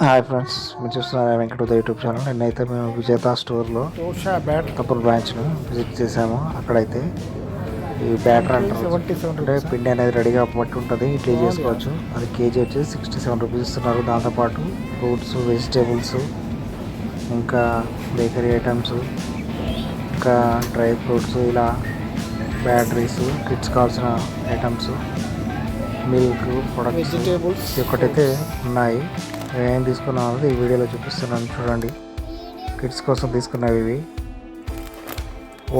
Hi friends, మీరు చూస్తున్నారు Venkata YouTube channel. నిన్నైతే మేము విజేత స్టోర్లో తప్పుడు బ్రాంచ్ను విజిట్ చేసాము. అక్కడైతే ఈ బ్యాటర్ అంటారు అంటే పిండి అనేది రెడీగా పట్టి ఉంటుంది, ఇడ్లీ చేసుకోవచ్చు. అది కేజీ వచ్చి 67 రూపీస్ ఇస్తున్నారు. దాంతోపాటు ఫ్రూట్స్, వెజిటేబుల్స్, ఇంకా బేకరీ ఐటమ్స్, ఇంకా డ్రై ఫ్రూట్స్, ఇలా బ్యాటరీస్, కిడ్స్ కావాల్సిన ఐటమ్స్, మిల్క్ ప్రొడక్ట్స్ వెజిటేబుల్స్ ఒకటైతే ఉన్నాయి. ఏం తీసుకున్నాం అనేది ఈ వీడియోలో చూపిస్తున్నాను చూడండి. కిడ్స్ కోసం తీసుకున్నవి ఇవి.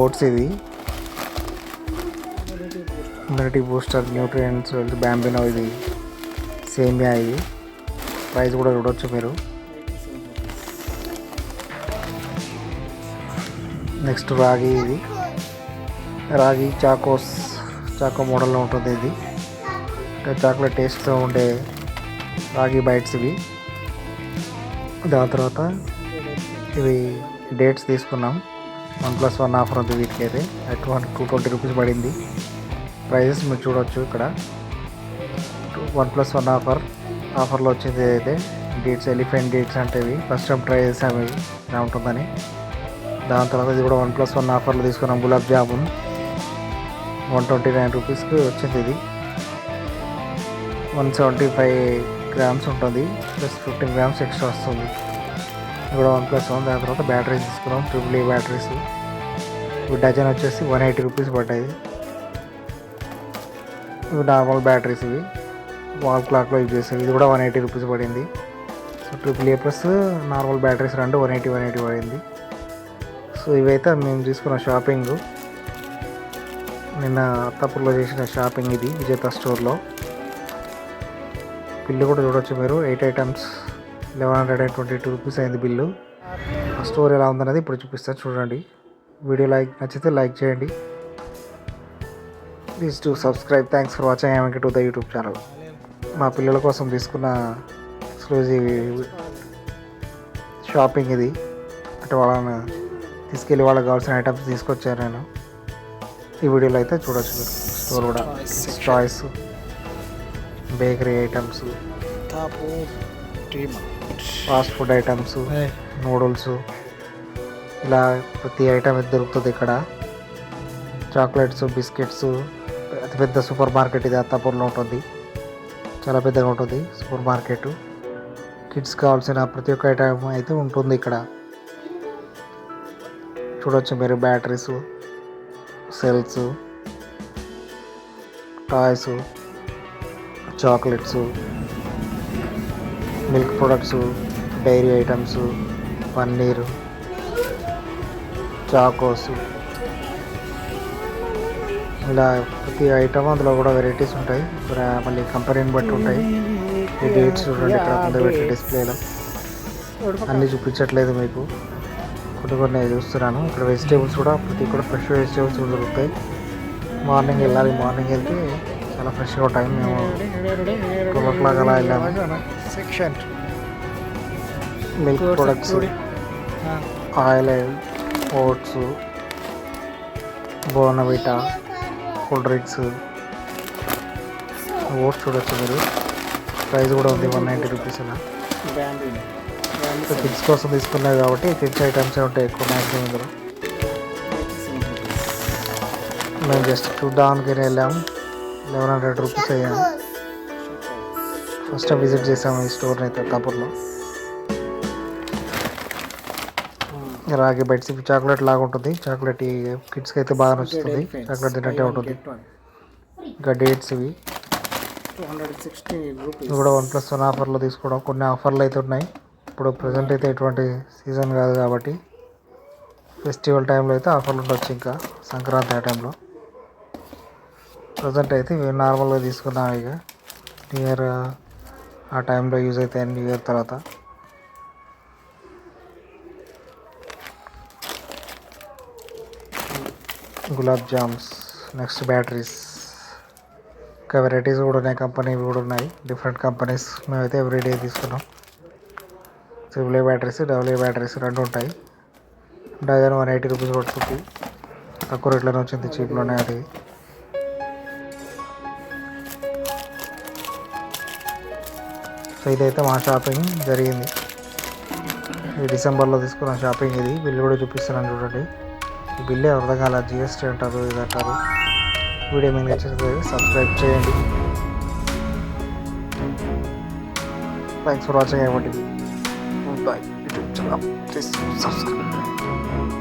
ఓట్స్, ఇది ఇమ్యూనిటీ బూస్టర్, న్యూట్రియంట్స్, బ్యాంబినో, ఇది సేమియా. ఇది ప్రైస్ కూడా చూడవచ్చు మీరు. నెక్స్ట్ రాగి, ఇది రాగి చాకో మోడల్లో ఉంటుంది. ఇది చాక్లెట్ టేస్ట్తో ఉండే రాగి బైట్స్ ఇవి. దాని తర్వాత ఇవి డేట్స్ తీసుకున్నాం. 1+1 ఆఫర్ ఉంది వీటికి. అయితే 220 రూపీస్ పడింది. ప్రైజెస్ మీరు చూడవచ్చు ఇక్కడ. 1+1 ఆఫర్లో వచ్చింది. అయితే డేట్స్, ఎలిఫెంట్ డేట్స్ అంటే ఇవి ఫస్ట్ టైం ట్రై చేసాము, ఇవి ఇలా ఉంటుందని. దాని తర్వాత ఇది కూడా 1+1 ఆఫర్లో తీసుకున్నాం. గులాబ్ జామున్ 129 రూపీస్కి వచ్చింది. ఇది 175 గ్రామ్స్ ఉంటుంది, ప్లస్ 15 గ్రామ్స్ ఎక్స్ట్రా వస్తుంది. ఇది కూడా 1+1. దాని తర్వాత బ్యాటరీస్ తీసుకున్నాం, AAA బ్యాటరీస్. ఇవి డజన్ వచ్చేసి 180 రూపీస్ పడ్డాయి. ఇవి నార్మల్ బ్యాటరీస్, ఇవి వాల్ క్లాక్లో యూజ్ చేసేవి. ఇది కూడా 180 రూపీస్ పడింది. So AAA plus normal batteries రెండు 180 పడింది. సో ఇవైతే మేము తీసుకున్న షాపింగ్, నిన్న అత్తాపూర్లో చేసిన షాపింగ్. ఇది విజేత స్టోర్లో. బిల్లు కూడా చూడవచ్చు మీరు. 8 ఐటమ్స్ 1122 రూపీస్ అయింది బిల్లు. ఆ స్టోర్ ఎలా ఉందనేది ఇప్పుడు చూపిస్తాను చూడండి. వీడియో నచ్చితే లైక్ చేయండి. Please to subscribe. Thanks for watching Venkata to the YouTube channel. మా పిల్లల కోసం తీసుకున్న ఎక్స్క్లూజివ్ షాపింగ్ ఇది. అంటే వాళ్ళని తీసుకెళ్ళి వాళ్ళకి కావాల్సిన ఐటమ్స్ తీసుకొచ్చాను నేను. ఈ వీడియోలో అయితే చూడవచ్చు మీరు. స్టోర్ కూడా choice, bakery items, fast food items, noodles, ఇలా ప్రతి ఐటమ్ అయితే దొరుకుతుంది ఇక్కడ. Chocolates, biscuits. అతిపెద్ద సూపర్ మార్కెట్ ఇది అత్తాపూర్లో ఉంటుంది. చాలా పెద్దగా ఉంటుంది సూపర్ మార్కెట్. కిడ్స్ కావాల్సిన ప్రతి ఒక్క ఐటమ్ అయితే ఉంటుంది ఇక్కడ. చూడవచ్చు మీరు. Batteries, cells, toys, chocolates, milk products, dairy items, paneer, Chocos, ఇలా ప్రతి ఐటమ్ అందులో కూడా వెరైటీస్ ఉంటాయి. మళ్ళీ కంపెనీని బట్టి ఉంటాయి. ఈ డేట్స్ చూడండి ఇక్కడ ముందు పెట్టి డిస్ప్లేలో. అన్నీ చూపించట్లేదు మీకు, కొన్ని చూస్తున్నాను. ఇక్కడ వెజిటేబుల్స్ కూడా ఫ్రెష్ వెజిటేబుల్స్ దొరుకుతాయి. మార్నింగ్ వెళ్ళాలి. మార్నింగ్ వెళ్తే చాలా ఫ్రెష్గా ఉంటాయి. మేము 12 o'clock అలా వెళ్ళాము. Milk products, oil, oats, Bournvita, cool drinks. Oats చూడొచ్చు మీరు. ప్రైస్ కూడా ఉంది 190 రూపీస్ అలా. కిడ్స్ కోసం తీసుకున్నాయి కాబట్టి కిడ్స్ ఐటమ్సే ఉంటాయి ఎక్కువ మ్యాక్సిమం ఇందులో. మేము జస్ట్ చూడ్డానికి వెళ్ళాము. 1100 రూపీస్ అయ్యాము. ఫస్ట్ టైం విజిట్ చేసాము ఈ స్టోర్ని అయితే అత్తాపూర్లో. రాగి బైట్స్, ఇవి చాక్లెట్ లాగా ఉంటుంది. చాక్లెట్ ఈ కిడ్స్కి అయితే బాగా నచ్చుతుంది. చాక్లెట్ తిన్నట్టే ఉంటుంది. ఇంకా డేట్స్ ఇవి కూడా 1+1 ఆఫర్లో తీసుకోవడం. కొన్ని ఆఫర్లు అయితే ఉన్నాయి. ఇప్పుడు ప్రజెంట్ అయితే ఎటువంటి సీజన్ కాదు కాబట్టి ఫెస్టివల్ టైంలో అయితే ఆఫర్లు ఉండొచ్చు. ఇంకా సంక్రాంతి ఆ టైంలో. ప్రజెంట్ అయితే ఇవి నార్మల్గా తీసుకున్నాం. ఇక న్యూ ఇయర్ ఆ టైంలో యూజ్ అవుతాయి. న్యూ ఇయర్ తర్వాత గులాబ్ జామ్స్. Next batteries. ఇంకా వెరైటీస్ కూడా ఉన్నాయి, కంపెనీవి కూడా ఉన్నాయి, డిఫరెంట్ కంపెనీస్. మేమైతే ఎవ్రీడే తీసుకున్నాం. AAA బ్యాటరీస్, AA బ్యాటరీస్ రెండు ఉంటాయి. డజన్ 180 రూపీస్ పడుతుంది. తక్కువ రేట్లోనే వచ్చింది, చీప్లోనే. అది సో ఇదైతే మా షాపింగ్ జరిగింది. ఈ డిసెంబర్లో తీసుకున్న షాపింగ్ ఇది. బిల్లు కూడా చూపిస్తున్నాను చూడండి. ఈ బిల్లు అర్థం కాల, జిఎస్టీ అంటారు, ఇది అంటారు. వీడియో మీకు నచ్చితే సబ్స్క్రైబ్ చేయండి. Thanks for watching. ఏమంటే bye. YouTube channel please subscribe.